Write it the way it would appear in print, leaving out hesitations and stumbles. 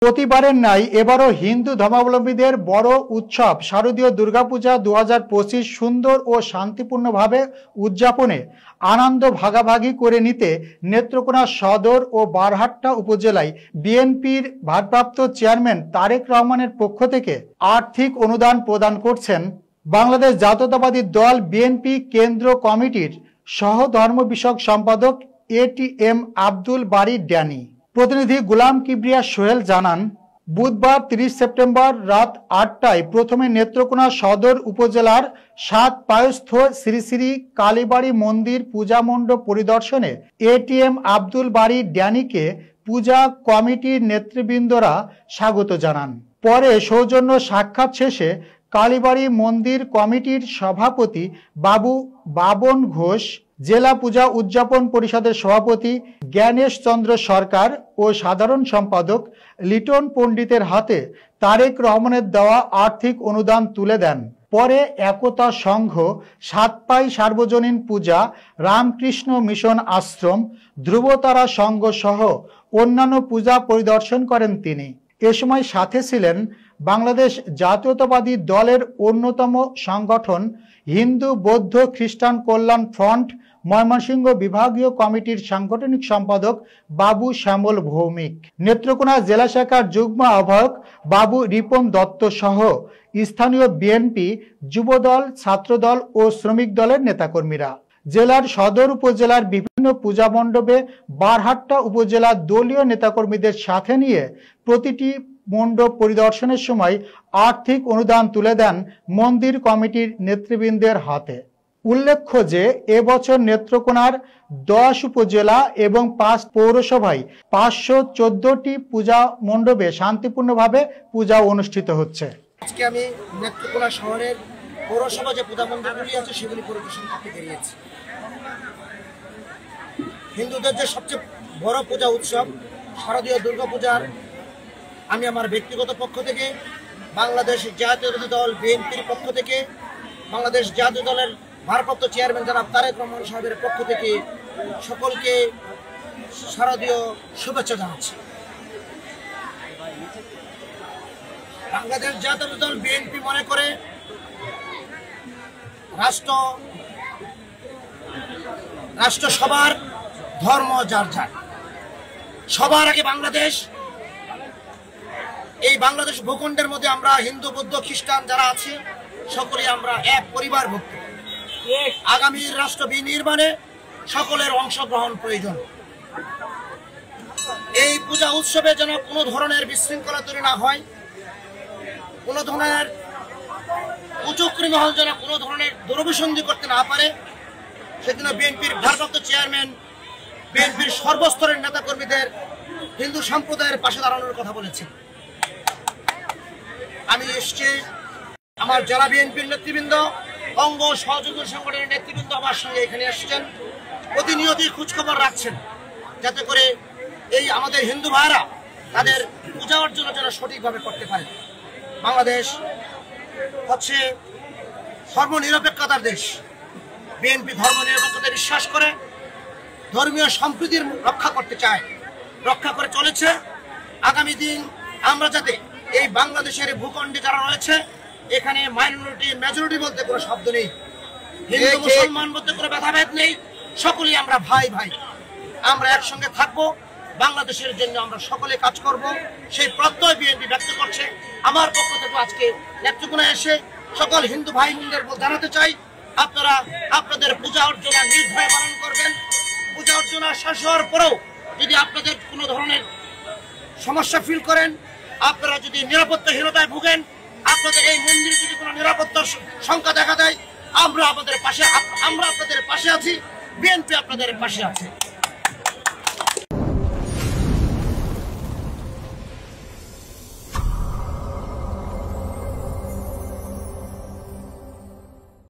প্রতিবারের ন্যায় এবারও হিন্দু ধর্মাবলম্বীদের বড় উৎসব শারদীয় দুর্গাপূজা 2025 সুন্দর ও শান্তিপূর্ণভাবে উদযাপনে আনন্দ ভাগাভাগি করে নিতে নেত্রকোনা সদর ও বারহাট্টা উপজেলায় বিএনপির ভারপ্রাপ্ত চেয়ারম্যান তারেক রহমানের পক্ষ থেকে আর্থিক অনুদান প্রদান করছেন বাংলাদেশ জাতীয়তাবাদী দল বিএনপি কেন্দ্র কমিটির সহ ধর্ম বিষয়ক সম্পাদক এটিএম আব্দুল বারী ড্যানি। প্রতিনিধি গোলাম কিবরিয়া সোহেল জানান, বুধবার 30 সেপ্টেম্বর রাত 8টায় প্রথমে নেত্রকোনা সদর উপজেলার 7 পায়স্থ শ্রী শ্রী কালীবাড়ি মন্দির পূজা মণ্ডপ পরিদর্শনে এটিএম আব্দুল বারী ড্যানিকে পূজা কমিটির নেতৃবৃন্দরা স্বাগত জানান। পরে সৌজন্য সাক্ষাৎ শেষে কালীবাড়ি মন্দির কমিটির সভাপতি বাবু বাবন ঘোষ, জেলা পূজা উদযাপন পরিষদের সভাপতি জ্ঞানেশ চন্দ্র সরকার ও সাধারণ সম্পাদক লিটন পণ্ডিতের হাতে তারেক রহমানের দেওয়া আর্থিক অনুদান তুলে দেন। পরে একতা সংঘ, সাতপাই সার্বজনীন পূজা, রামকৃষ্ণ মিশন আশ্রম, ধ্রুবতারা সংঘ সহ অন্যান্য পূজা পরিদর্শন করেন তিনি। এ সময় সাথে ছিলেন বাংলাদেশ জাতীয়তাবাদী দলের অন্যতম সংগঠন হিন্দু বৌদ্ধ খ্রিস্টান কল্যাণ ফ্রন্ট ময়মনসিংহ বিভাগীয় কমিটির সাংগঠনিক সম্পাদক বাবু শ্যামল ভৌমিক, নেত্রকোনা জেলা শাখার যুগ্ম আহ্বায়ক বাবু রিপন দত্ত সহ স্থানীয় বিএনপি, যুবদল, ছাত্রদল ও শ্রমিক দলের নেতাকর্মীরা। জেলার সদর উপজেলার বিভিন্ন পূজা মণ্ডপে বারহাট্টা উপজেলার দলীয় নেতাকর্মীদের সাথে নিয়ে প্রতিটি মণ্ডপ পরিদর্শনের সময় আর্থিক অনুদান তুলে দেন মন্দির কমিটির নেতৃবৃন্দের হাতে। উল্লেখ্য যে এবছর নেত্রকোনার 10 উপজেলা এবং 5 পৌরসভায় 514টি পূজা মণ্ডপে শান্তিপূর্ণভাবে পূজা অনুষ্ঠিত হচ্ছে। আজকে আমি নেত্রকোনা শহরের পৌরসভা যে পূজা মণ্ডপগুলি আছে সেগুলি পরিদর্শন করতে বেরিয়েছি। হিন্দুদের যে সবচেয়ে বড় পূজা উৎসব শারদীয় দুর্গাপূজার আমি আমার ব্যক্তিগত পক্ষ থেকে, বাংলাদেশ জাতীয়তাবাদী দল বিএনপির পক্ষ থেকে, বাংলাদেশ জাতীয় দলের ভারপ্রাপ্ত চেয়ারম্যান জনাব তারেক রহমান সাহেবের পক্ষ থেকে সকলকে শারদীয় শুভেচ্ছা জানাচ্ছি। বাংলাদেশ জাতীয় দল বিএনপি মনে করে রাষ্ট্র সবার, ধর্ম যার যার, সবার আগে বাংলাদেশ। এই বাংলাদেশ ভূখণ্ডের মধ্যে আমরা হিন্দু বৌদ্ধ খ্রিস্টান যারা আছি সকলে আমরা এক পরিবারভুক্ত। আগামীর রাষ্ট্র বিনির্মাণে সকলের অংশগ্রহণ প্রয়োজন। এই পূজা উৎসবে যেন কোনো ধরনের বিশৃঙ্খলা তৈরি না হয়, কোনো ধরনের কুচক্রী মহল যেন কোনো ধরনের দুরভিসন্ধি করতে না পারে, সেজন্য বিএনপির ভারপ্রাপ্ত চেয়ারম্যান বিএনপির সর্বস্তরের নেতাকর্মীদের হিন্দু সম্প্রদায়ের পাশে দাঁড়ানোর কথা বলেছেন। আমি এসছি, আমার জেলা বিএনপির নেতৃবৃন্দ, অঙ্গ সহযোগী সংগঠনের নেতৃবৃন্দ আমার সঙ্গে এখানে এসেছেন, প্রতিনিয়তই খোঁজখবর রাখছেন যাতে করে এই আমাদের হিন্দু ভাইরা তাদের পূজা অর্জন যেন সঠিকভাবে করতে পারে। বাংলাদেশ হচ্ছে ধর্মনিরপেক্ষতার দেশ। বিএনপি ধর্মনিরপেক্ষতায় বিশ্বাস করে, ধর্মীয় সম্প্রীতির রক্ষা করতে চায়, রক্ষা করে চলেছে। আগামী দিন আমরা যাতে এই বাংলাদেশের ভূখণ্ডে যারা রয়েছে এখানে মাইনরিটি মেজরিটি বলতে কোনো শব্দ নেই, হিন্দু মুসলমান বলতে কোনো ভেদাভেদ নেই, সকলেই আমরা ভাই ভাই, আমরা একসঙ্গে থাকবো, বাংলাদেশের জন্য আমরা সকলে কাজ করব, সেই প্রত্যয় বিএনপি ব্যক্ত করছে। আমার পক্ষ থেকে আজকে নেত্রকোনায় এসে সকল হিন্দু ভাই বোনদের জানাতে চাই, আপনারা আপনাদের পূজা অর্চনা নির্ভয়ে পালন করবেন। পূজা অর্চনা শেষ হওয়ার পরেও যদি আপনাদের কোনো ধরনের সমস্যা ফিল করেন, আপনারা যদি নিরাপত্তাহীনতায় ভুগেন, আপনাদের এই মন্দিরে যদি কোনো নিরাপত্তার সংখ্যা দেখা দেয়, আমরা আপনাদের পাশে আছি, বিএনপি আপনাদের পাশে আছে।